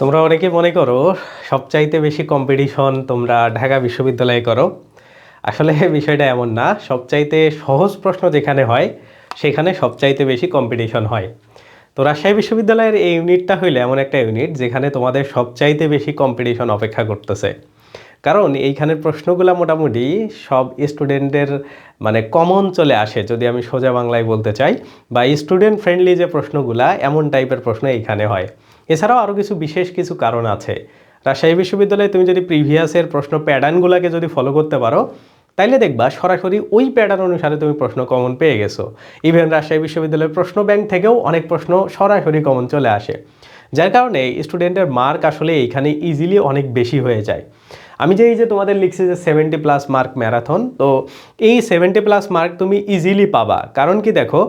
তোমরা অনেকে মনে করো সবচাইতে বেশি কম্পিটিশন তোমরা ঢাকা বিশ্ববিদ্যালয়ে করো। আসলে বিষয়টা এমন না। সবচাইতে সহজ প্রশ্ন যেখানে হয় সেখানে সবচাইতে বেশি কম্পিটিশন হয়। তো রাজশাহী বিশ্ববিদ্যালয়ের এই ইউনিটটা হইলে এমন একটা ইউনিট যেখানে তোমাদের সবচাইতে বেশি কম্পিটিশন অপেক্ষা করতেছে। কারণ এইখানের প্রশ্নগুলো মোটামুটি সব স্টুডেন্টের মানে কমন চলে আসে, যদি আমি সোজা বাংলায় বলতে চাই, বা স্টুডেন্ট ফ্রেন্ডলি যে প্রশ্নগুলা এমন টাইপের প্রশ্ন এইখানে হয়। এছাড়াও আরও বিশেষ কিছু কারণ আছে। রাজশাহী বিশ্ববিদ্যালয়ে তুমি যদি প্রিভিয়াসের প্রশ্ন প্যাটার্নগুলোকে যদি ফলো করতে পারো তাইলে দেখবা সরাসরি ওই প্যাটার্ন অনুসারে তুমি প্রশ্ন কমন পেয়ে গেছো। ইভেন রাজশাহী বিশ্ববিদ্যালয়ের প্রশ্ন ব্যাংক থেকেও অনেক প্রশ্ন সরাসরি কমন চলে আসে, যার কারণে স্টুডেন্টের মার্ক আসলে এইখানে ইজিলি অনেক বেশি হয়ে যায়। আমি যে এই যে তোমাদের লিখছি যে 70+ মার্ক ম্যারাথন, তো এই 70+ মার্ক তুমি ইজিলি পাবা। কারণ কি দেখো,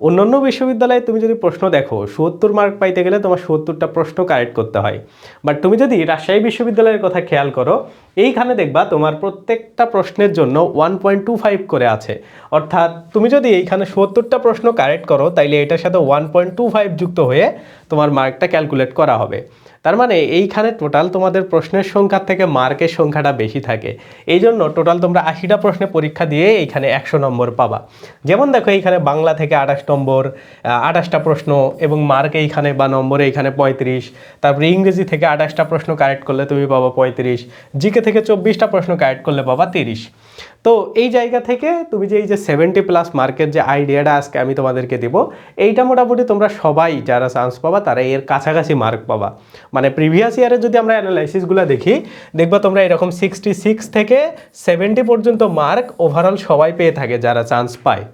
অন্যান্য বিশ্ববিদ্যালয়ে তুমি যদি প্রশ্ন দেখো 70 মার্ক পাইতে গেলে তোমার 70টা প্রশ্ন কারেক্ট করতে হয়। বাট তুমি যদি রাজশাহী বিশ্ববিদ্যালয়ের কথা খেয়াল করো, এইখানে দেখবা তোমার প্রত্যেকটা প্রশ্নের জন্য 1.25 করে আছে। অর্থাৎ তুমি যদি এইখানে 70টা প্রশ্ন কারেক্ট করো তাইলে এটার সাথে 1.25 যুক্ত হয়ে তোমার মার্কটা ক্যালকুলেট করা হবে। তার মানে এইখানে টোটাল তোমাদের প্রশ্নের সংখ্যা থেকে মার্কের সংখ্যাটা বেশি থাকে। এই জন্য টোটাল তোমরা 80টা প্রশ্নে পরীক্ষা দিয়ে এইখানে 100 নম্বর পাবা। যেমন দেখো এইখানে বাংলা থেকে 28 নম্বর, 28টা প্রশ্ন, এবং মার্ক এইখানে বা নম্বরে এইখানে 35। তারপরে ইংরেজি থেকে 28টা প্রশ্ন কারেক্ট করলে তুমি পাবা 35। জিকে থেকে 24টা প্রশ্ন কারেক্ট করলে পাবা 30। তো এই জায়গা থেকে তুমি যে এই যে 70+ মার্কের যে আইডিয়াটা আজকে আমি তোমাদেরকে দেব, এইটা মোটামুটি তোমরা সবাই যারা চান্স পাবা তারা এর কাছাকাছি মার্ক পাবা। মানে প্রিভিয়াস ইয়ারে যদি আমরা অ্যানালাইসিসগুলো দেখি, দেখবা তোমরা এরকম 66 থেকে 70 পর্যন্ত মার্ক ওভারঅল সবাই পেয়ে থাকে যারা চান্স পায়।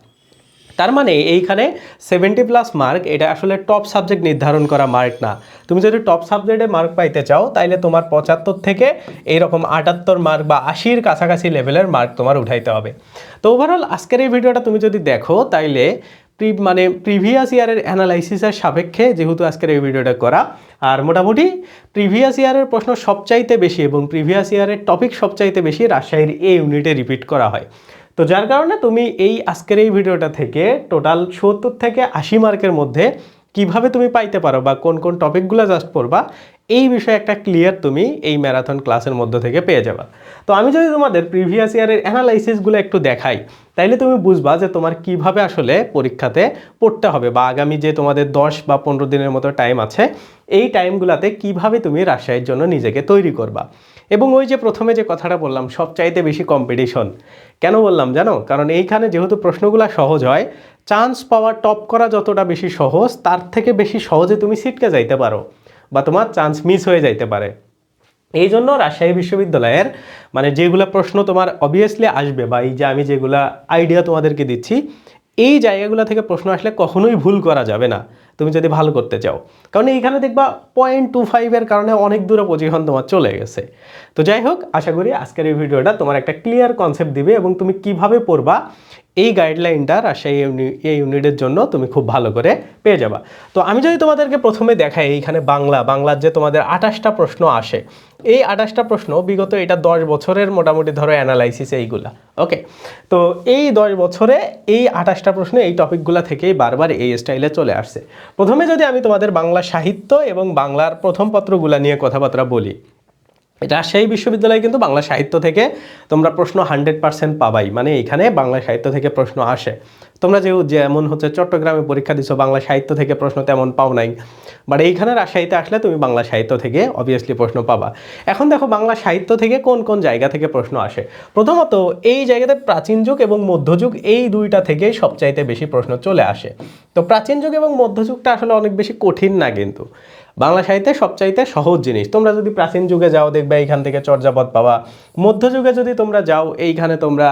তার মানে এইখানে 70+ মার্ক এটা আসলে টপ সাবজেক্ট নির্ধারণ করা মার্ক না। তুমি যদি টপ সাবজেক্টে মার্ক পাইতে চাও তাইলে তোমার 75 থেকে এইরকম 78 মার্ক বা 80-র কাছাকাছি লেভেলের মার্ক তোমার উঠাইতে হবে। তো ওভারঅল আজকের এই ভিডিওটা তুমি যদি দেখো তাইলে প্রিভিয়াস ইয়ারের অ্যানালাইসিসের সাপেক্ষে যেহেতু আজকের এই ভিডিওটা করা, আর মোটামুটি প্রিভিয়াস ইয়ারের প্রশ্ন সবচাইতে বেশি এবং প্রিভিয়াস ইয়ারের টপিক সবচাইতে বেশি রাজশাহীর এই ইউনিটে রিপিট করা হয়। তো যার কারণে তুমি এই আজকের এই ভিডিওটা থেকে টোটাল 70 থেকে 80 মার্কের মধ্যে কিভাবে তুমি পাইতে পারো বা কোন কোন টপিকগুলো জাস্ট পড়বা, এই বিষয়ে একটা ক্লিয়ার তুমি এই ম্যারাথন ক্লাসের মধ্য থেকে পেয়ে যাবা। তো আমি যদি তোমাদের প্রিভিয়াস ইয়ারের অ্যানালাইসিসগুলো একটু দেখাই তাইলে তুমি বুঝবা যে তোমার কিভাবে আসলে পরীক্ষাতে পড়তে হবে, বা আগামী যে তোমাদের 10 বা 15 দিনের মতো টাইম আছে এই টাইমগুলোতে কিভাবে তুমি রাজশাহীর জন্য নিজেকে তৈরি করবা। এবং ওই যে প্রথমে যে কথাটা বললাম সবচাইতে বেশি কম্পিটিশন কেন বললাম জানো? কারণ এইখানে যেহেতু প্রশ্নগুলো সহজ হয়, চান্স পাওয়া টপ করা যতটা বেশি সহজ তার থেকে বেশি সহজে তুমি সিটকে যাইতে পারো বা তোমার চান্স মিস হয়ে যাইতে পারে। এই জন্য রাজশাহী বিশ্ববিদ্যালয়ের মানে যেগুলো প্রশ্ন তোমার অবভিয়াসলি আসবে, বা এই যে আমি যেগুলা আইডিয়া তোমাদেরকে দিচ্ছি, এই জায়গাগুলো থেকে প্রশ্ন আসলে কখনোই ভুল করা যাবে না তুমি যদি ভালো করতে চাও। কারণ এইখানে দেখবা 0.25-এর কারণে অনেক দূরে পজিশন তোমার চলে গেছে। তো যাই হোক, আশা করি আজকের এই ভিডিওটা তোমার একটা ক্লিয়ার কনসেপ্ট দিবে এবং তুমি কিভাবে পড়বা এই গাইডলাইনটা রাজশাহী এই ইউনিটের জন্য তুমি খুব ভালো করে পেয়ে যাবা। তো আমি যদি তোমাদেরকে প্রথমে দেখাই এইখানে বাংলার যে তোমাদের 28টা প্রশ্ন আসে, এই 28টা প্রশ্ন বিগত এটা 10 বছরের মোটামুটি ধরো অ্যানালাইসিস এইগুলা। ওকে, তো এই 10 বছরে এই 28টা প্রশ্ন এই টপিকগুলো থেকেই বারবার এই স্টাইলে চলে আসছে। প্রথমে যদি আমি তোমাদের বাংলা সাহিত্য এবং বাংলার প্রথম পত্রগুলা নিয়ে কথাবার্তা বলি, রাজশাহী বিশ্ববিদ্যালয়ে কিন্তু বাংলা সাহিত্য থেকে তোমরা প্রশ্ন 100% পাবাই। মানে এখানে বাংলা সাহিত্য থেকে প্রশ্ন আসে। তোমরা যেমন হচ্ছে চট্টগ্রামে পরীক্ষা দিছো বাংলা সাহিত্য থেকে প্রশ্ন তেমন পাও নাই, বাট এইখানে রাজশাহীতে আসলে তুমি বাংলা সাহিত্য থেকে অবভিয়াসলি প্রশ্ন পাবা। এখন দেখো বাংলা সাহিত্য থেকে কোন কোন জায়গা থেকে প্রশ্ন আসে। প্রথমত এই জায়গাতে প্রাচীন যুগ এবং মধ্যযুগ এই দুইটা থেকেই সবচাইতে বেশি প্রশ্ন চলে আসে। তো প্রাচীন যুগ এবং মধ্যযুগটা আসলে অনেক বেশি কঠিন না, কিন্তু বাংলা সাহিত্যে সবচাইতে সহজ জিনিস। তোমরা যদি প্রাচীন যুগে যাও দেখবে এইখান থেকে চর্যাপদ পাবা। মধ্যযুগে যদি তোমরা যাও এইখানে তোমরা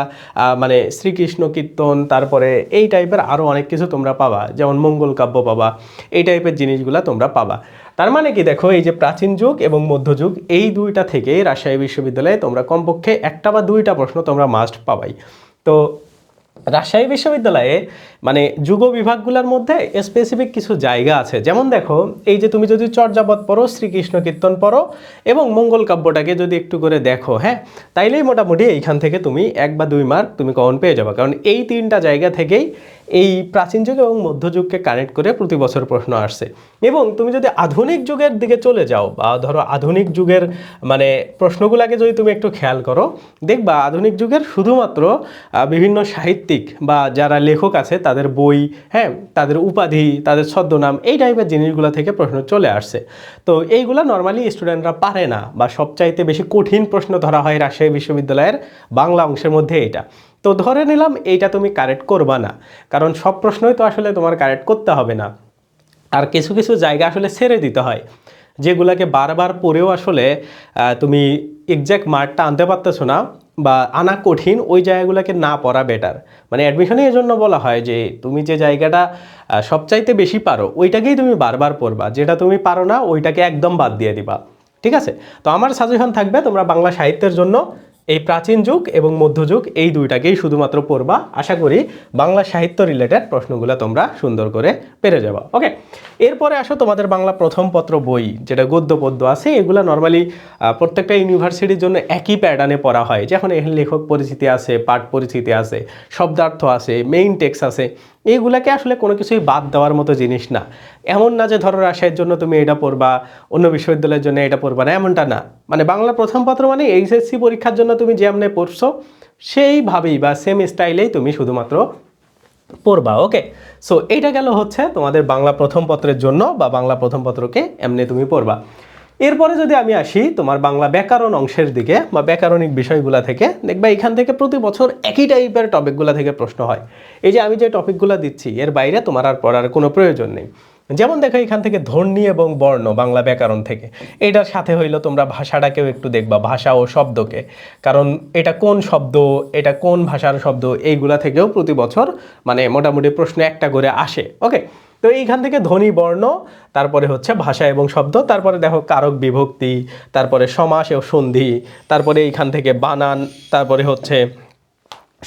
মানে শ্রীকৃষ্ণ কীর্তন, তারপরে এই টাইপের আরও অনেক কিছু তোমরা পাবা, যেমন মঙ্গল কাব্য পাবা, এই টাইপের জিনিসগুলো তোমরা পাবা। তার মানে কি দেখো, এই যে প্রাচীন যুগ এবং মধ্যযুগ এই দুইটা থেকে রাজশাহী বিশ্ববিদ্যালয়ে তোমরা কমপক্ষে একটা বা দুইটা প্রশ্ন তোমরা মাস্ট পাবাই। তো রাজশাহী বিশ্ববিদ্যালয়ে মানে যুগ বিভাগগুলোর মধ্যে স্পেসিফিক কিছু জায়গা আছে, যেমন দেখো এই যে তুমি যদি চর্যাপদ পড়ো, শ্রীকৃষ্ণ কীর্তন পড়ো এবং মঙ্গল কাব্যটাকে যদি একটু করে দেখো, হ্যাঁ, তাইলেই মোটামুটি এইখান থেকে তুমি 1 বা 2 মার্ক তুমি কমন পেয়ে যাবে। কারণ এই 3টা জায়গা থেকেই এই প্রাচীন যুগ এবং মধ্যযুগকে কানেক্ট করে প্রতি বছর প্রশ্ন আসছে। এবং তুমি যদি আধুনিক যুগের দিকে চলে যাও, বা ধরো আধুনিক যুগের মানে প্রশ্নগুলোকে যদি তুমি একটু খেয়াল করো, দেখবা আধুনিক যুগের শুধুমাত্র বিভিন্ন সাহিত্যিক বা যারা লেখক আছে তাদের বই, হ্যাঁ, তাদের উপাধি, তাদের ছদ্মনাম, এই টাইপের জিনিসগুলো থেকে প্রশ্ন চলে আসছে। তো এইগুলো নর্মালি স্টুডেন্টরা পারে না, বা সবচাইতে বেশি কঠিন প্রশ্ন ধরা হয় রাজশাহী বিশ্ববিদ্যালয়ের বাংলা অংশের মধ্যে এইটা। তো ধরে নিলাম এইটা তুমি কারেক্ট করবা না, কারণ সব প্রশ্নই তো আসলে তোমার কারেক্ট করতে হবে না। আর কিছু কিছু জায়গা আসলে ছেড়ে দিতে হয়, যেগুলোকে বারবার পড়েও আসলে তুমি এক্স্যাক্ট মার্কটা আনতে পারতেছো না বা আনা কঠিন, ওই জায়গাগুলোকে না পড়া বেটার। মানে অ্যাডমিশনে এই জন্য বলা হয় যে তুমি যে জায়গাটা সবচাইতে বেশি পারো ওইটাকেই তুমি বারবার পড়বা, যেটা তুমি পারো না ওইটাকে একদম বাদ দিয়ে দিবা, ঠিক আছে? তো আমার সাজেশন থাকবে তোমরা বাংলা সাহিত্যের জন্য এই প্রাচীন যুগ এবং মধ্যযুগ এই দুইটাকেই শুধুমাত্র পড়বা। আশা করি বাংলা সাহিত্য রিলেটেড প্রশ্নগুলো তোমরা সুন্দর করে পেরে যাবা। ওকে, এরপরে আসো তোমাদের বাংলা প্রথম পত্র বই, যেটা গদ্য পদ্য আছে, এগুলো নর্মালি প্রত্যেকটা ইউনিভার্সিটির জন্য একই প্যাটার্নে পড়া হয়। যখন এখানে লেখক পরিচিতি আছে, পাঠ পরিচিতি আছে, শব্দার্থ আছে, মেইন টেক্সট আছে, এইগুলাকে আসলে কোনো কিছুই বাদ দেওয়ার মতো জিনিস না। এমন না যে ধরো রাজশাহীর জন্য তুমি এটা পড়বা, অন্য বিশ্ববিদ্যালয়ের জন্য এটা পড়বা না, এমনটা না। মানে বাংলা প্রথম পত্র মানে এইচএসসি পরীক্ষার জন্য তুমি যেমনে পড়ছো সেইভাবেই বা সেম স্টাইলেই তুমি শুধুমাত্র পড়বা। ওকে, সো এইটা গেল হচ্ছে তোমাদের বাংলা প্রথম পত্রের জন্য, বা বাংলা প্রথম পত্রকে এমনি তুমি পড়বা। এরপরে যদি আমি আসি তোমার বাংলা ব্যাকরণ অংশের দিকে বা ব্যাকরণিক বিষয়গুলো থেকে, দেখবা এখান থেকে প্রতি বছর একই টাইপের টপিকগুলো থেকে প্রশ্ন হয়। এই যে আমি যে টপিকগুলো দিচ্ছি এর বাইরে তোমার আর পড়ার কোনো প্রয়োজন নেই। যেমন দেখো এখান থেকে ধ্বনি এবং বর্ণ বাংলা ব্যাকরণ থেকে, এটার সাথে হইলো তোমরা ভাষাটাকেও একটু দেখবা, ভাষা ও শব্দকে, কারণ এটা কোন শব্দ, এটা কোন ভাষার শব্দ, এইগুলা থেকেও প্রতি বছর মানে মোটামুটি প্রশ্ন একটা করে আসে। ওকে, তো এইখান থেকে ধ্বনি বর্ণ, তারপরে হচ্ছে ভাষা এবং শব্দ, তারপরে দেখো কারক বিভক্তি, তারপরে সমাস ও সন্ধি, তারপরে এইখান থেকে বানান, তারপরে হচ্ছে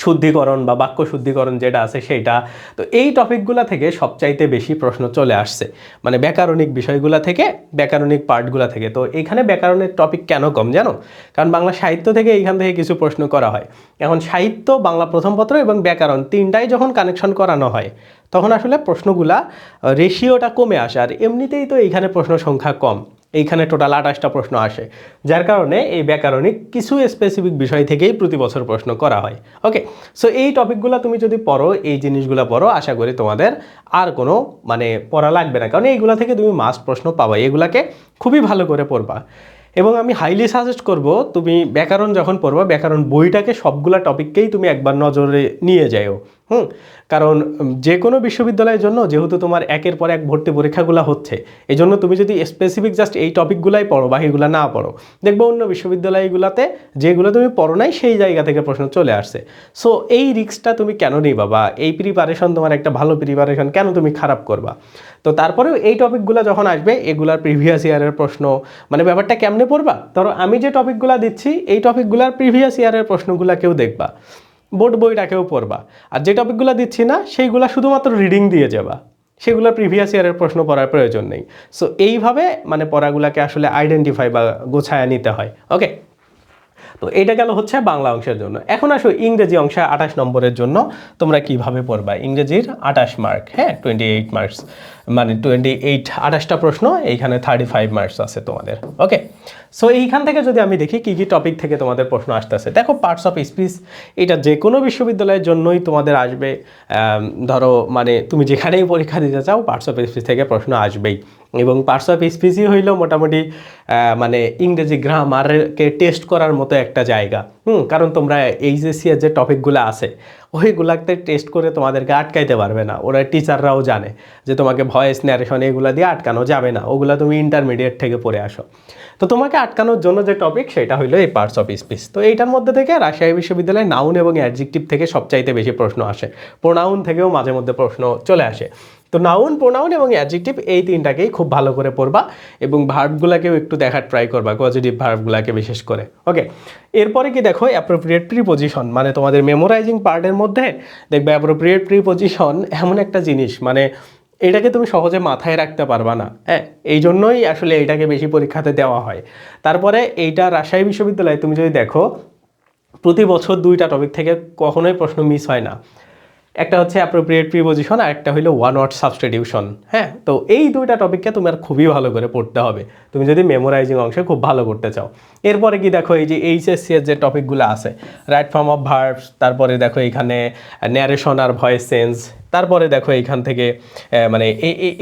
শুদ্ধিকরণ বা বাক্য শুদ্ধিকরণ যেটা আছে সেইটা। তো এই টপিকগুলো থেকে সবচাইতে বেশি প্রশ্ন চলে আসছে, মানে ব্যাকরণিক বিষয়গুলো থেকে, ব্যাকরণিক পার্টগুলো থেকে। তো এখানে ব্যাকরণের টপিক কেন কম জানো? কারণ বাংলা সাহিত্য থেকে এইখান থেকে কিছু প্রশ্ন করা হয়। এখন সাহিত্য, বাংলা প্রথম পত্র এবং ব্যাকরণ তিনটাই যখন কানেকশন করানো হয় তখন আসলে প্রশ্নগুলা রেশিওটা কমে আসে। আর এমনিতেই তো এইখানে প্রশ্ন সংখ্যা কম, এইখানে টোটাল 28টা প্রশ্ন আসে, যার কারণে এই ব্যাকরণিক কিছু স্পেসিফিক বিষয় থেকেই প্রতি বছর প্রশ্ন করা হয়। ওকে, সো এই টপিকগুলো তুমি যদি পড়ো, এই জিনিসগুলো পড়ো, আশা করি তোমাদের আর কোনো মানে পড়া লাগবে না, কারণ এইগুলা থেকে তুমি মাস্ট প্রশ্ন পাবা। এগুলাকে খুবই ভালো করে পড়বা। এবং আমি হাইলি সাজেস্ট করব তুমি ব্যাকরণ যখন পড়বা, ব্যাকরণ বইটাকে সবগুলা টপিককেই তুমি একবার নজরে নিয়ে যাও। কারণ যে কোনো বিশ্ববিদ্যালয়ের জন্য যেহেতু তোমার একের পর এক ভর্তি পরীক্ষাগুলো হচ্ছে, এই জন্য তুমি যদি স্পেসিফিক জাস্ট এই টপিকগুলাই পড়ো বা এগুলো না পড়ো, দেখবো অন্য বিশ্ববিদ্যালয়গুলোতে যেগুলো তুমি পড়ো নাই সেই জায়গা থেকে প্রশ্ন চলে আসছে। সো এই রিস্কটা তুমি কেন নিবা, বা এই প্রিপারেশন, তোমার একটা ভালো প্রিপারেশন কেন তুমি খারাপ করবা? তো তারপরেও এই টপিকগুলো যখন আসবে, এগুলার প্রিভিয়াস ইয়ারের প্রশ্ন, মানে ব্যাপারটা কেমনে পড়বা, ধরো আমি যে টপিকগুলো দিচ্ছি এই টপিকগুলোর প্রিভিয়াস ইয়ারের প্রশ্নগুলোকেও দেখবা, বোর্ড বইটাকেও পড়বা। আর যে টপিকগুলো দিচ্ছি না সেইগুলো শুধুমাত্র রিডিং দিয়ে যাবা, সেগুলো প্রিভিয়াস ইয়ারের প্রশ্ন পড়ার প্রয়োজন নেই। সো এইভাবে মানে পড়াগুলোকে আসলে আইডেন্টিফাই বা গোছায়া নিতে হয়। ওকে, তো এটা গেল হচ্ছে বাংলা অংশের জন্য। এখন আসো ইংরেজি অংশে 28 নম্বরের জন্য তোমরা কিভাবে পড়বা। ইংরেজির 28 মার্ক, হ্যাঁ 28 মার্কস, মানে 28টা প্রশ্ন, এইখানে 35 মার্কস আছে তোমাদের। ওকে, সো এইখান থেকে যদি আমি দেখি কী কী টপিক থেকে তোমাদের প্রশ্ন আসতেছে, দেখো পার্টস অফ স্পিচ, এটা যে কোনো বিশ্ববিদ্যালয়ের জন্যই তোমাদের আসবে। ধরো মানে তুমি যেখানেই পরীক্ষা দিতে চাও পার্টস অফ স্পিচ থেকে প্রশ্ন আসবেই। এবং পার্টস অফ স্পিচই হইল মোটামুটি মানে ইংরেজি গ্রামারকে টেস্ট করার মতো একটা জায়গা। কারণ তোমরা এইচএসসি এর যে টপিকগুলো আছে ওইগুলাতে টেস্ট করে তোমাদেরকে আটকাইতে পারবে না, ওরা টিচাররাও জানে যে তোমাকে ভয়েস ন্যারেশন এগুলো দিয়ে আটকানো যাবে না, ওগুলো তুমি ইন্টারমিডিয়েট থেকে পড়ে আসো। তো তোমাকে আটকানোর জন্য যে টপিক সেটা হইলো এই পার্টস অফ স্পিচ। তো এইটার মধ্যে থেকে রাজশাহী বিশ্ববিদ্যালয়ে নাউন এবং অ্যাডজেক্টিভ থেকে সবচাইতে বেশি প্রশ্ন আসে, প্রোনাউন থেকেও মাঝে মধ্যে প্রশ্ন চলে আসে। তো নাউন, প্রোনাউন এবং অ্যাডজেক্টিভ এই তিনটাকেই খুব ভালো করে পড়বা এবং ভার্বগুলোকেও একটু দেখার ট্রাই করবা, পজিটিভ ভার্বগুলোকে বিশেষ করে। ওকে, এরপরে কি দেখো অ্যাপ্রোপ্রিয়েট প্রিপোজিশন, মানে তোমাদের মেমোরাইজিং পার্টের মধ্যে দেখবে অ্যাপ্রোপ্রিয়েট প্রিপোজিশন এমন একটা জিনিস, মানে এটাকে তুমি সহজে মাথায় রাখতে পারবা না। হ্যাঁ, এই জন্যই আসলে এটাকে বেশি পরীক্ষাতে দেওয়া হয়। তারপরে এইটা রাজশাহী বিশ্ববিদ্যালয়ে তুমি যদি দেখো প্রতি বছর 2টা টপিক থেকে কখনোই প্রশ্ন মিস হয় না। একটা হচ্ছে অ্যাপ্রোপ্রিয়েট প্রিপোজিশন আর একটা হলো ওয়ান ওয়ার্ড সাবস্টিটিউশন। হ্যাঁ, তো এই 2টা টপিককে তোমার খুবই ভালো করে পড়তে হবে তুমি যদি মেমোরাইজিং অংশে খুব ভালো করতে চাও। এরপরে কি দেখো এই যে এইচএসসি এর যে টপিকগুলো আছে, রাইট ফর্ম অফ ভার্বস, তারপরে দেখো এখানে ন্যারেশন আর ভয়েস চেঞ্জ, তারপরে দেখো এইখান থেকে মানে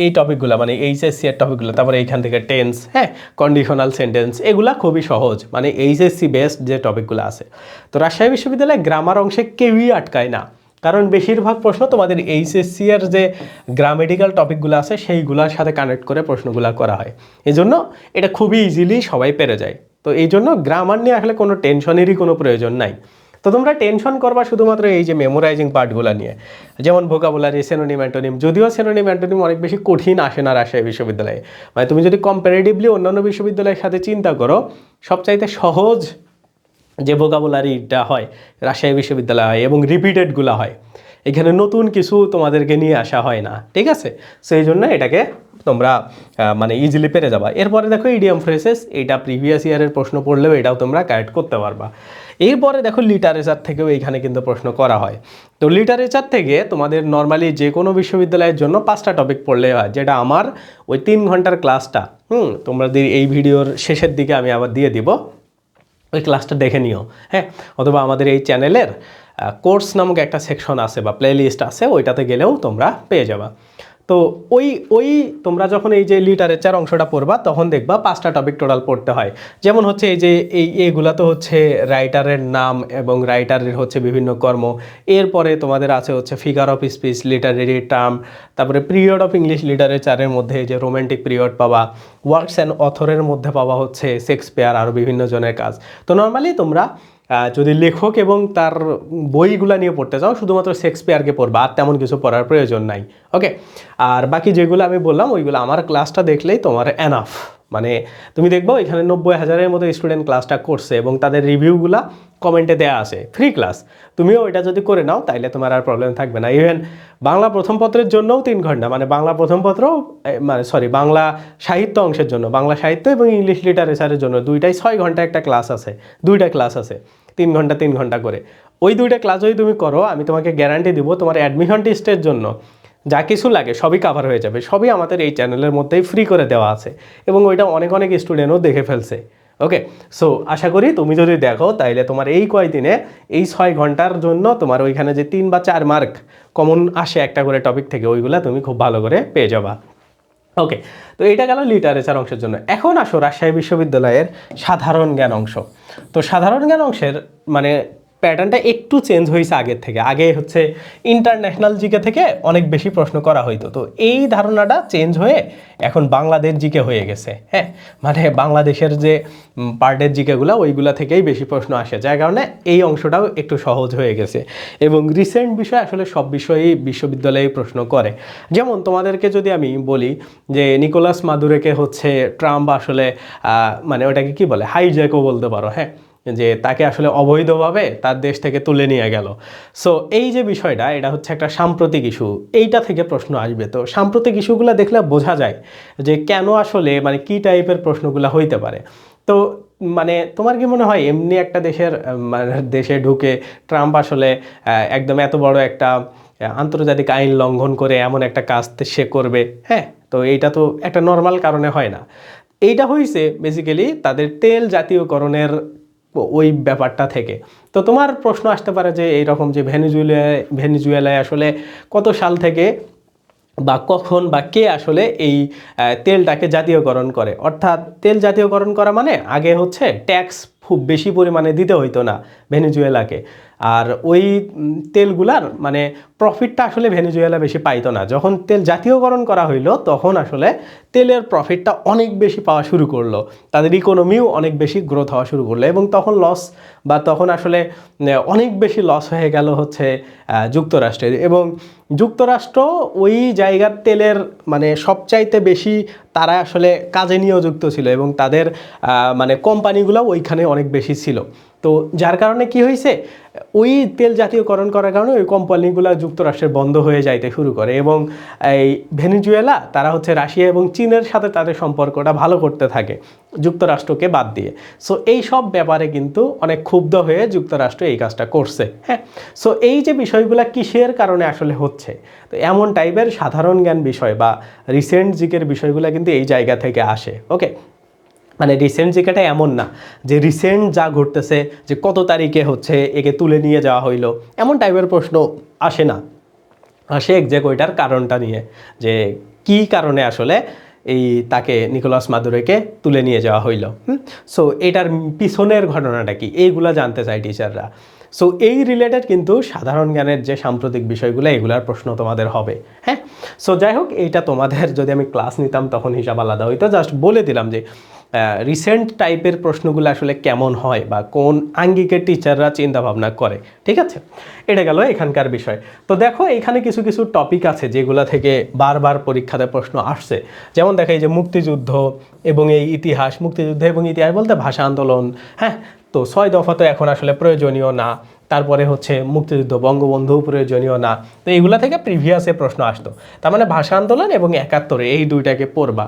এই টপিকগুলো মানে এইচএসসি এর টপিকগুলো, তারপরে এইখান থেকে টেন্স, হ্যাঁ, কন্ডিশনাল সেন্টেন্স, এগুলা খুবই সহজ, মানে এইচএসসি বেসড যে টপিকগুলো আছে। তো রাজশাহী বিশ্ববিদ্যালয়ে গ্রামার অংশে কেউই আটকায় না, কারণ বেশিরভাগ প্রশ্ন তোমাদের এইচএসসি এর যে গ্রামেটিক্যাল টপিকগুলো আছে সেইগুলোর সাথে কানেক্ট করে প্রশ্নগুলো করা হয়, এজন্য এটা খুবই ইজিলি সবাই পেরে যায়। তো এই জন্য গ্রামার নিয়ে আসলে কোনো টেনশনেরই কোনো প্রয়োজন নাই। তো তোমরা টেনশন করবা শুধুমাত্র এই যে মেমোরাইজিং পার্টগুলো নিয়ে, যেমন ভোকাবুলারি, সিনোনিম, অ্যান্টোনিম। যদিও সিনোনিম অ্যান্টোনিম অনেক বেশি কঠিন আসে না রাজশাহী বিশ্ববিদ্যালয়ে, মানে তুমি যদি কম্পারেটিভলি অন্যান্য বিশ্ববিদ্যালয়ের সাথে চিন্তা করো, সবচাইতে সহজ যে ভোকাবুলারিটা হয় রাজশাহী বিশ্ববিদ্যালয় হয় এবং রিপিটেডগুলো হয়, এখানে নতুন কিছু তোমাদেরকে নিয়ে আসা হয় না, ঠিক আছে? সো এই জন্য এটাকে তোমরা মানে ইজিলি পেরে যাবা। এরপরে দেখো ইডিয়াম ফ্রেসেস, এটা প্রিভিয়াস ইয়ারের প্রশ্ন পড়লেও এটাও তোমরা কারেক্ট করতে পারবা। এরপরে দেখো লিটারেচার থেকেও এইখানে কিন্তু প্রশ্ন করা হয়। তো লিটারেচার থেকে তোমাদের নর্মালি যে কোনো বিশ্ববিদ্যালয়ের জন্য 5টা টপিক পড়লে হয়, যেটা আমার ওই 3 ঘন্টার ক্লাসটা তোমরা এই ভিডিওর শেষের দিকে আমি আবার দিয়ে দিব, ওই ক্লাসটা দেখে নিও। হ্যাঁ, অথবা আমাদের এই চ্যানেলের কোর্স নামক একটা সেকশন আছে বা প্লে লিস্ট আছে, ওইটাতে গেলেও তোমরা পেয়ে যাবা। তো ওই তোমরা যখন এই যে লিটারেচার অংশটা পড়বা তখন দেখবা 5টা টপিক টোটাল পড়তে হয়। যেমন হচ্ছে এই যে এইগুলা তো হচ্ছে রাইটারের নাম এবং রাইটারের হচ্ছে বিভিন্ন কর্ম। এরপরে তোমাদের আছে হচ্ছে figure of speech, literary term, তারপরে পিরিয়ড অফ ইংলিশ লিটারেচারের মধ্যে যে রোম্যান্টিক পিরিয়ড পাবা, ওয়ার্কস অ্যান্ড অথরের মধ্যে পাবা হচ্ছে শেক্সপিয়ার, আরও বিভিন্ন জনের কাজ। তো নর্মালি তোমরা যদি লেখক এবং তার বইগুলা নিয়ে পড়তে চাও, শুধুমাত্র শেক্সপিয়ারকে পড়বা, আর তেমন কিছু পড়ার প্রয়োজন নাই। ওকে, আর বাকি যেগুলো আমি বললাম ওইগুলো আমার ক্লাসটা দেখলেই তোমার এনাফ। মানে তুমি দেখবো এখানে 90,000-এর মতো স্টুডেন্ট ক্লাসটা করছে এবং তাদের রিভিউগুলা কমেন্টে দেওয়া আছে, ফ্রি ক্লাস। তুমিও এটা যদি করে নাও তাইলে তোমার আর প্রবলেম থাকবে না। ইভেন বাংলা প্রথম পত্রের জন্যও 3 ঘন্টা, মানে বাংলা প্রথম পত্র মানে বাংলা সাহিত্য অংশের জন্য, বাংলা সাহিত্য এবং ইংলিশ লিটারেচারের জন্য 2টাই 6 ঘন্টা একটা ক্লাস আছে, 2টা ক্লাস আছে 3 ঘন্টা 3 ঘন্টা করে। ওই 2টা ক্লাস যদি তুমি করো, আমি তোমাকে গ্যারান্টি দিব তোমার অ্যাডমিশন টেস্টের জন্য যা কিছু লাগে সবই কভার হয়ে যাবে। সবই আমাদের এই চ্যানেলের মধ্যেই ফ্রি করে দেওয়া আছে এবং ওইটা অনেক স্টুডেন্টও দেখে ফেলছে। ওকে, সো আশা করি তুমি যদি দেখো তাইলে তোমার এই কয়দিনে এই 6 ঘন্টার জন্য তোমার ওইখানে যে 3 বা 4 মার্ক কমন আসে একটা করে টপিক থেকে, ওইগুলা তুমি খুব ভালো করে পেয়ে যাবা। ওকে, তো এটা গেল লিটারেচার অংশের জন্য। এখন আসো রাজশাহী বিশ্ববিদ্যালয়ের সাধারণ জ্ঞান অংশ। তো সাধারণ জ্ঞান অংশের মানে প্যাটার্নটা একটু চেঞ্জ হয়েছে আগের থেকে। আগে হচ্ছে ইন্টারন্যাশনাল জিকে থেকে অনেক বেশি প্রশ্ন করা হইতো, তো এই ধারণাটা চেঞ্জ হয়ে এখন বাংলাদেশ জিকে হয়ে গেছে। হ্যাঁ, মানে বাংলাদেশের যে পার্টের জিকেগুলো ওইগুলা থেকেই বেশি প্রশ্ন আসে, যার কারণে এই অংশটাও একটু সহজ হয়ে গেছে এবং রিসেন্ট বিষয় আসলে সব বিষয়েই বিশ্ববিদ্যালয়ে প্রশ্ন করে। যেমন তোমাদেরকে যদি আমি বলি যে নিকোলাস মাদুরোকে হচ্ছে ট্রাম্প আসলে মানে ওটাকে কি বলে, হাইজ্যাকও বলতে পারো, হ্যাঁ, যে তাকে আসলে অবৈধভাবে তার দেশ থেকে তুলে নিয়ে গেল। সো এই যে বিষয়টা, এটা হচ্ছে একটা সাম্প্রতিক ইস্যু, এইটা থেকে প্রশ্ন আসবে। তো সাম্প্রতিক ইস্যুগুলো দেখলে বোঝা যায় যে কেন আসলে মানে কী টাইপের প্রশ্নগুলো হইতে পারে। তো মানে তোমার কি মনে হয় এমনি একটা দেশে ঢুকে ট্রাম্প আসলে একদম এত বড় একটা আন্তর্জাতিক আইন লঙ্ঘন করে এমন একটা কাজ সে করবে? হ্যাঁ, তো এইটা তো একটা নর্মাল কারণে হয় না। এইটা হয়েছে বেসিক্যালি তাদের তেল জাতীয়করণের ওই ব্যাপারটা থেকে। তো তোমার প্রশ্ন আসতে পারে যে এইরকম যে ভেনেজুয়েলায় আসলে কত সাল থেকে বা কখন বা কে আসলে এই তেলটাকে জাতীয়করণ করে, অর্থাৎ তেল জাতীয়করণ করা মানে আগে হচ্ছে ট্যাক্স খুব বেশি পরিমাণে দিতে হইতো না ভেনেজুয়েলাকে, আর ওই তেলগুলার মানে প্রফিটটা আসলে ভেনেজুয়েলা বেশি পাইতো না। যখন তেল জাতীয়করণ করা হইলো তখন আসলে তেলের প্রফিটটা অনেক বেশি পাওয়া শুরু করলো, তাদের ইকোনমিও অনেক বেশি গ্রোথ হওয়া শুরু করলো, এবং তখন লস বা তখন আসলে অনেক বেশি লস হয়ে গেল হচ্ছে যুক্তরাষ্ট্রের। এবং যুক্তরাষ্ট্র ওই জায়গার তেলের মানে সবচাইতে বেশি তারা আসলে কাজে নিয়োজিত ছিল, এবং তাদের মানে কোম্পানিগুলো ওইখানে অনেক বেশি ছিল। তো যার কারণে কি হয়েছে, ওই তেল জাতীয়করণ করার কারণে ওই কোম্পানিগুলো যুক্তরাষ্ট্রের বন্ধ হয়ে যাইতে শুরু করে, এবং এই ভেনেজুয়েলা তারা হচ্ছে রাশিয়া এবং চীনের সাথে তাদের সম্পর্কটা ভালো করতে থাকে যুক্তরাষ্ট্রকে বাদ দিয়ে। সো এই সব ব্যাপারে কিন্তু অনেক ক্ষুব্ধ হয়ে যুক্তরাষ্ট্র এই কাজটা করছে। হ্যাঁ, সো এই যে বিষয়গুলো কিসের কারণে আসলে হচ্ছে, তো এমন টাইপের সাধারণ জ্ঞান বিষয় বা রিসেন্ট জিকের বিষয়গুলো কিন্তু এই জায়গা থেকে আসে। ওকে, মানে রিসেন্ট জিকেটা এমন না যে রিসেন্ট যা ঘটতেছে যে কত তারিখে হচ্ছে একে তুলে নিয়ে যাওয়া হইলো, এমন টাইপের প্রশ্ন আসে না, আসে এক্সাক্ট ওইটার কারণটা নিয়ে, যে কি কারণে আসলে এই তাকে নিকোলাস মাদুরোকে তুলে নিয়ে যাওয়া হইলো। সো এটার পিছনের ঘটনাটা কি, এইগুলা জানতে চাই টিচাররা। সো এই রিলেটেড কিন্তু সাধারণ জ্ঞানের যে সাম্প্রতিক বিষয়গুলো এগুলার প্রশ্ন তোমাদের হবে। হ্যাঁ, সো যাই হোক, এইটা তোমাদের যদি আমি ক্লাস নিতাম তখন হিসাব আলাদা হইতো, জাস্ট বলে দিলাম যে রিসেন্ট টাইপের প্রশ্নগুলো আসলে কেমন হয় বা কোন আঙ্গিকের টিচাররা চিন্তা ভাবনা করে। ঠিক আছে, এটা গেল এখানকার বিষয়। তো দেখো এখানে কিছু কিছু টপিক আছে যেগুলো থেকে বারবার পরীক্ষাতে প্রশ্ন আসছে। যেমন দেখা এই যে মুক্তিযুদ্ধ এবং এই ইতিহাস, মুক্তিযুদ্ধ এবং ইতিহাস বলতে ভাষা আন্দোলন। হ্যাঁ, তো 6 দফা তো এখন আসলে প্রয়োজনীয় না, তারপরে হচ্ছে মুক্তিযুদ্ধ বঙ্গবন্ধু প্রয়োজনীয় না, তো এইগুলা থেকে প্রিভিয়াসে প্রশ্ন আসতো। তার মানে ভাষা আন্দোলন এবং 71 এই দুইটাকে পড়বা।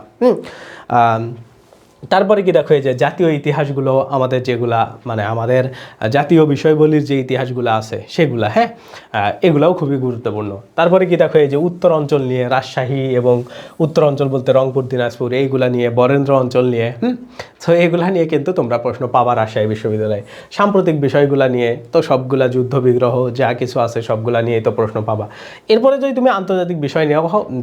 তারপরে কি দেখো এই যে জাতীয় ইতিহাসগুলো, আমাদের যেগুলা মানে আমাদের জাতীয় বিষয়বলির যে ইতিহাসগুলো আছে সেগুলা, হ্যাঁ, এগুলাও খুবই গুরুত্বপূর্ণ। তারপরে কি দেখো এই যে উত্তর অঞ্চল নিয়ে, রাজশাহী এবং উত্তর অঞ্চল বলতে রংপুর দিনাজপুর এইগুলা নিয়ে, বরেন্দ্র অঞ্চল নিয়ে, তো এগুলা নিয়ে কিন্তু তোমরা প্রশ্ন পাবা রাজশাহী বিশ্ববিদ্যালয়ে। সাম্প্রতিক বিষয়গুলা নিয়ে তো সবগুলা যুদ্ধ বিগ্রহ যা কিছু আছে সবগুলা নিয়েই তো প্রশ্ন পাবা। এরপরে যদি তুমি আন্তর্জাতিক বিষয় নিয়ে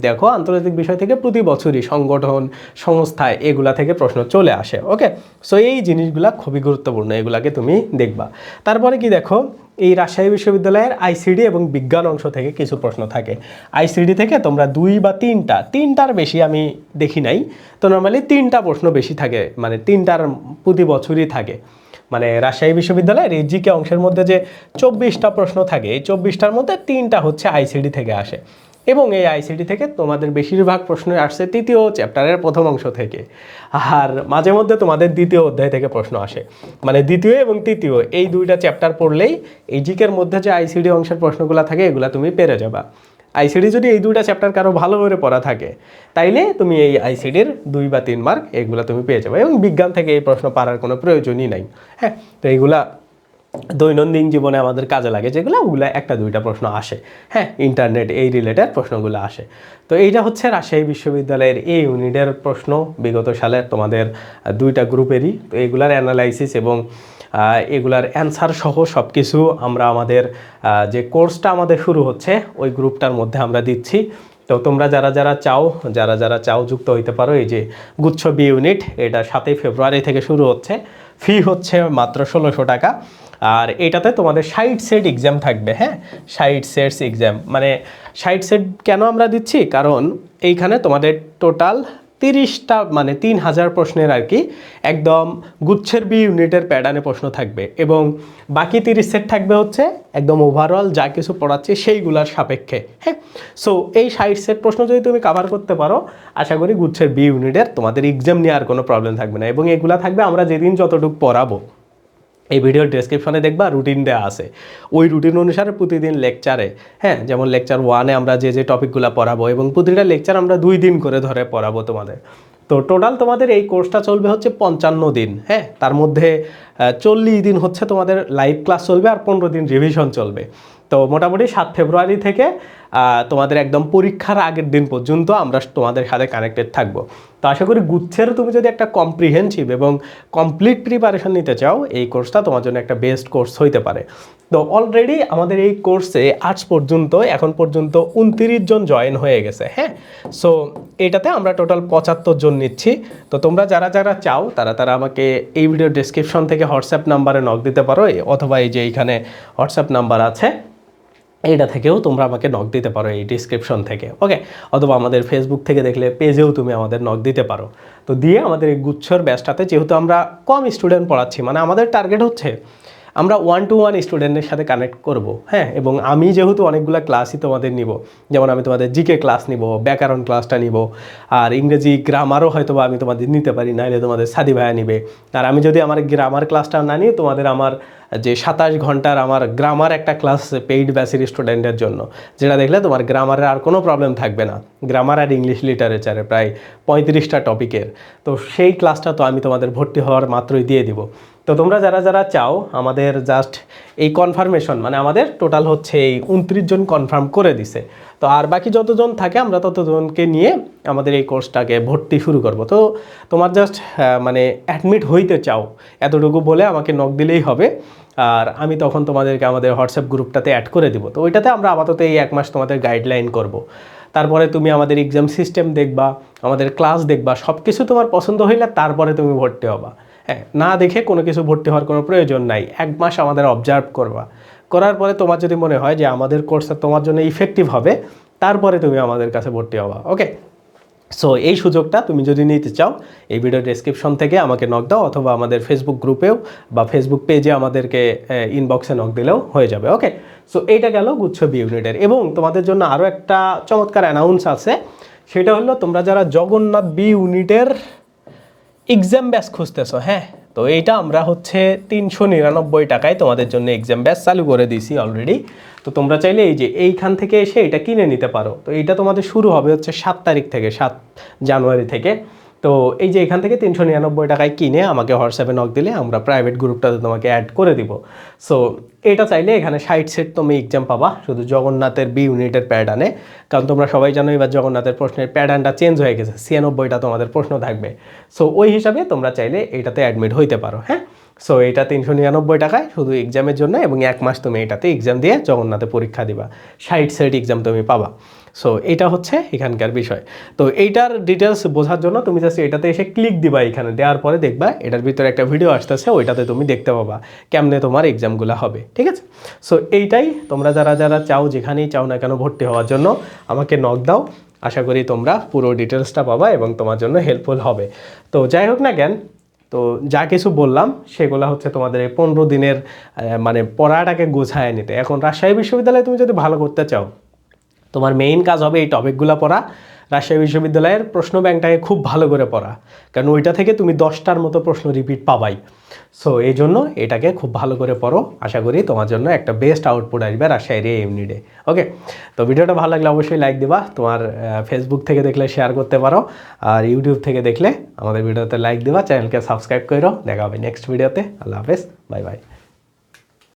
দেখো, আন্তর্জাতিক বিষয় থেকে প্রতি বছরই সংগঠন সংস্থা এগুলা থেকে প্রশ্ন চলে আসে। ওকে, সো এই জিনিসগুলা খুবই গুরুত্বপূর্ণ, এগুলাকে তুমি দেখবা। তারপরে কি দেখো এই রাজশাহী বিশ্ববিদ্যালয়ের আইসিডি এবং বিজ্ঞান অংশ থেকে কিছু প্রশ্ন থাকে। আইসিডি থেকে তোমরা 2 বা 3টার বেশি আমি দেখি নাই, তো নর্মালি 3টা প্রশ্ন বেশি থাকে, মানে 3টার প্রতি বছরই থাকে। মানে রাজশাহী বিশ্ববিদ্যালয়ের এই জিকে অংশের মধ্যে যে 24টা প্রশ্ন থাকে, এই 24টার মধ্যে 3টা হচ্ছে আইসিডি থেকে আসে, এবং এই আইসিটি থেকে তোমাদের বেশিরভাগ প্রশ্ন আসছে 3য় চ্যাপ্টারের প্রথম অংশ থেকে, আর মাঝে মধ্যে তোমাদের 2য় অধ্যায় থেকে প্রশ্ন আসে। মানে 2য় এবং 3য় এই 2টা চ্যাপ্টার পড়লেই এই জিকের মধ্যে যে আইসিডি অংশের প্রশ্নগুলো থাকে এগুলো তুমি পেরে যাবা। আইসিডি যদি এই 2টা চ্যাপ্টার কারো ভালো করে পড়া থাকে তাইলে তুমি এই আইসিডির 2 বা 3 মার্ক এগুলো তুমি পেয়ে যাবে, এবং বিজ্ঞান থেকে এই প্রশ্ন পারার কোনো প্রয়োজনই নাই। হ্যাঁ, তো এইগুলা দৈনন্দিন জীবনে আমাদের কাজে লাগে যেগুলো, ওগুলো 1-2টা প্রশ্ন আসে। হ্যাঁ, ইন্টারনেট এই রিলেটেড প্রশ্নগুলো আসে। তো এইটা হচ্ছে রাজশাহী বিশ্ববিদ্যালয়ের এই ইউনিটের প্রশ্ন বিগত সালের তোমাদের 2টা গ্রুপেরই। তো এগুলার অ্যানালাইসিস এবং এগুলার অ্যান্সার সহ সব কিছু আমরা আমাদের যে কোর্সটা আমাদের শুরু হচ্ছে ওই গ্রুপটার মধ্যে আমরা দিচ্ছি। তো তোমরা যারা যারা চাও যুক্ত হইতে পারো। এই যে গুচ্ছ বি ইউনিট, এটা 7ই ফেব্রুয়ারি থেকে শুরু হচ্ছে, ফি হচ্ছে মাত্র 1600 টাকা। আর এটাতে তোমাদের 60 সেট এক্সাম থাকবে। হ্যাঁ, 60 সেটস এক্সাম, মানে 60 সেট কেন আমরা দিচ্ছি, কারণ এইখানে তোমাদের টোটাল 30টা মানে 3000 প্রশ্নের আর কি একদম গুচ্ছের বি ইউনিটের প্যাটার্নে প্রশ্ন থাকবে, এবং বাকি 30 সেট থাকবে হচ্ছে একদম ওভারঅল যা কিছু পড়াচ্ছি সেইগুলার সাপেক্ষে। হ্যাঁ, সো এই 60 সেট প্রশ্ন যদি তুমি কভার করতে পারো, আশা করি গুচ্ছের বি ইউনিটের তোমাদের এক্সাম নিয়ে আর কোনো প্রবলেম থাকবে না। এবং এগুলা থাকবে আমরা যেদিন যতটুকু পড়াবো, এই ভিডিওর ডেসক্রিপশনে দেখবা রুটিন দেওয়া আছে, ওই রুটিন অনুসারে প্রতিদিন লেকচারে, হ্যাঁ, যেমন লেকচার 1-এ আমরা যে টপিকগুলো পড়াবো, এবং প্রতিটা লেকচার আমরা 2 দিন করে ধরে পড়াবো তোমাদের। তো টোটাল তোমাদের এই কোর্সটা চলবে হচ্ছে 55 দিন। হ্যাঁ, তার মধ্যে 40 দিন হচ্ছে তোমাদের লাইভ ক্লাস চলবে, আর 15 দিন রিভিশন চলবে। তো মোটামুটি 7 ফেব্রুয়ারি থেকে তোমাদের একদম পরীক্ষার আগের দিন পর্যন্ত আমরা তোমাদের সাথে কানেক্টেড থাকবো। তো আশা করি গুচ্ছের তুমি যদি একটা কম্প্রিহেনসিভ এবং কমপ্লিট প্রিপারেশন নিতে চাও, এই কোর্সটা তোমার জন্য একটা বেস্ট কোর্স হইতে পারে। তো অলরেডি আমাদের এই কোর্সে এখন পর্যন্ত 29 জন জয়েন হয়ে গেছে। হ্যাঁ, সো এটাতে আমরা টোটাল 75 জন নিচ্ছি। তো তোমরা যারা যারা চাও তারা আমাকে এই ভিডিও ডেসক্রিপশন থেকে হোয়াটসঅ্যাপ নাম্বারে নক দিতে পারো, অথবা এই যে এইখানে হোয়াটসঅ্যাপ নাম্বার আছে এইটা থেকেও তোমরা আমাকে নক দিতে পারো এই ডিসক্রিপশন থেকে। ওকে, অথবা আমাদের ফেসবুক থেকে দেখলে পেজেও তুমি আমাদের নক দিতে পারো। তো দিয়ে আমাদের এই গুচ্ছর ব্যাচটাতে যেহেতু আমরা কম স্টুডেন্ট পড়াচ্ছি, মানে আমাদের টার্গেট হচ্ছে আমরা 1-to-1 স্টুডেন্টের সাথে কানেক্ট করব। হ্যাঁ, এবং আমি যেহেতু অনেকগুলো ক্লাসই তোমাদের নিব, যেমন আমি তোমাদের জিকে ক্লাস নিব, ব্যাকরণ ক্লাসটা নিব, আর ইংরেজি গ্রামারও হয়তো আমি তোমাদের নিতে পারি, নাইলে তোমাদের সাদি ভাইয়া নিবে। আর আমি যদি আমার গ্রামার ক্লাসটা না নিই, তোমাদের আমার যে 27 ঘন্টার আমার গ্রামার একটা ক্লাস পেইড ব্যাচের স্টুডেন্টের জন্য, যেটা দেখলে তোমার গ্রামারের আর কোনো প্রবলেম থাকবে না। গ্রামার আর ইংলিশ লিটারেচারে প্রায় 35টা টপিকের, তো সেই ক্লাসটা তো আমি তোমাদের ভর্তি হওয়ার মাত্রই দিয়ে দিব। তো তোমরা যারা যারা চাও আমাদের জাস্ট এই কনফার্মেশন, মানে আমাদের টোটাল হচ্ছে এই 29 জন কনফার্ম করে দিছে। তো আর বাকি যতজন থাকে আমরা ততজনকে নিয়ে আমাদের এই কোর্সটাকে ভর্তি শুরু করব। তো তোমার জাস্ট মানে অ্যাডমিট হইতে চাও এতটুকু বলে আমাকে নক দিলেই হবে, আর আমি তখন তোমাদেরকে আমাদের হোয়াটসঅ্যাপ গ্রুপটাতে অ্যাড করে দিব। তো ওইটাতে আমরা আপাতত এই 1 মাস তোমাদের গাইডলাইন করব। তারপরে তুমি আমাদের এক্সাম সিস্টেম দেখবা, আমাদের ক্লাস দেখবা, সব কিছু তোমার পছন্দ হইলে তারপরে তুমি ভর্তি হবা। হ্যাঁ, না দেখে কোনো কিছু ভর্তি হওয়ার কোনো প্রয়োজন নাই। 1 মাস আমাদের অবজার্ভ করবা, করার পরে তোমার যদি মনে হয় যে আমাদের কোর্সটা তোমার জন্য ইফেক্টিভ হবে, তারপরে তুমি আমাদের কাছে ভর্তি হবা। ওকে, সো এই সুযোগটা তুমি যদি নিতে চাও এই ভিডিও ডেসক্রিপশন থেকে আমাকে নক দাও, অথবা আমাদের ফেসবুক গ্রুপেও বা ফেসবুক পেজে আমাদেরকে ইনবক্সে নক দিলেও হয়ে যাবে। ওকে, সো এইটা গেল গুচ্ছ বি ইউনিটের। এবং তোমাদের জন্য আরও একটা চমৎকার অ্যানাউন্স আছে, সেটা হলো তোমরা যারা জগন্নাথ বি ইউনিটের এক্সাম ব্যাচ খুঁজতেছো। হ্যাঁ, তো এইটা আমরা হচ্ছে 399 টাকায় তোমাদের জন্য এক্সাম ব্যাচ চালু করে দিয়েছি অলরেডি। তো তোমরা চাইলে এই যে এইখান থেকে এসে এটা কিনে নিতে পারো। তো এইটা তোমাদের শুরু হবে হচ্ছে 7 তারিখ থেকে, 7 জানুয়ারি থেকে। তো এই যে এখান থেকে 399 টাকায় কিনে আমাকে হোয়াটসঅ্যাপে নক দিলে আমরা প্রাইভেট গ্রুপটাতে তোমাকে অ্যাড করে দিব। সো এটা চাইলে এখানে 60 সেট তুমি এক্সাম পাবা শুধু জগন্নাথের বি ইউনিটের প্যাটার্নে। কারণ তোমরা সবাই জানো এবার জগন্নাথের প্রশ্নের প্যাটার্নটা চেঞ্জ হয়ে গেছে, 96টা তোমাদের প্রশ্ন থাকবে। সো ওই হিসাবে তোমরা চাইলে এটাতে অ্যাডমিট হইতে পারো। হ্যাঁ, সো এটা 399 টাকায় শুধু এক্সামের জন্য, এবং 1 মাস তুমি এটাতে এক্সাম দিয়ে জগন্নাথে পরীক্ষা দিবা, 60 সেট এক্সাম তুমি পাবা। সো এটা হচ্ছে এখানকার বিষয়। তো এইটার ডিটেলস বোঝার জন্য তুমি জাস্ট এটাতে এসে ক্লিক দিবা, এখানে দেওয়ার পরে দেখবা এটার ভিতরে একটা ভিডিও আসতেছে, ওইটাতে তুমি দেখতে পাবা কেমনে তোমার এক্সামগুলো হবে। ঠিক আছে, সো এইটাই। তোমরা যারা যারা চাও, যেখানেই চাও না কেন ভর্তি হওয়ার জন্য আমাকে নক দাও, আশা করি তোমরা পুরো ডিটেলসটা পাবা এবং তোমার জন্য হেল্পফুল হবে। তো যাই হোক না কেন, তো যা কিছু বললাম সেগুলো হচ্ছে তোমাদের এই 15 দিনের মানে পড়াটাকে গোছায় নিতে। এখন রাজশাহী বিশ্ববিদ্যালয়ে তুমি যদি ভালো করতে চাও, তোমার মেইন কাজ হবে এই টপিকগুলো পড়া, রাজশাহী বিশ্ববিদ্যালয়ের প্রশ্ন ব্যাংকটাকে খুব ভালো করে পড়া, কারণ ওইটা থেকে তুমি 10টার মতো প্রশ্ন রিপিট পাবাই। সো এই জন্য এটাকে খুব ভালো করে পড়ো, আশা করি তোমার জন্য একটা বেস্ট আউটপুট আসবে রাজশাহীর এই ইউনিটে। ওকে, তো ভিডিওটা ভালো লাগলে অবশ্যই লাইক দিবা, তোমার ফেসবুক থেকে দেখলে শেয়ার করতে পারো, আর ইউটিউব থেকে দেখলে আমাদের ভিডিওতে লাইক দিবা, চ্যানেলকে সাবস্ক্রাইব করো। দেখা হবে নেক্সট ভিডিওতে। আল্লাহ হাফেজ, বাই বাই।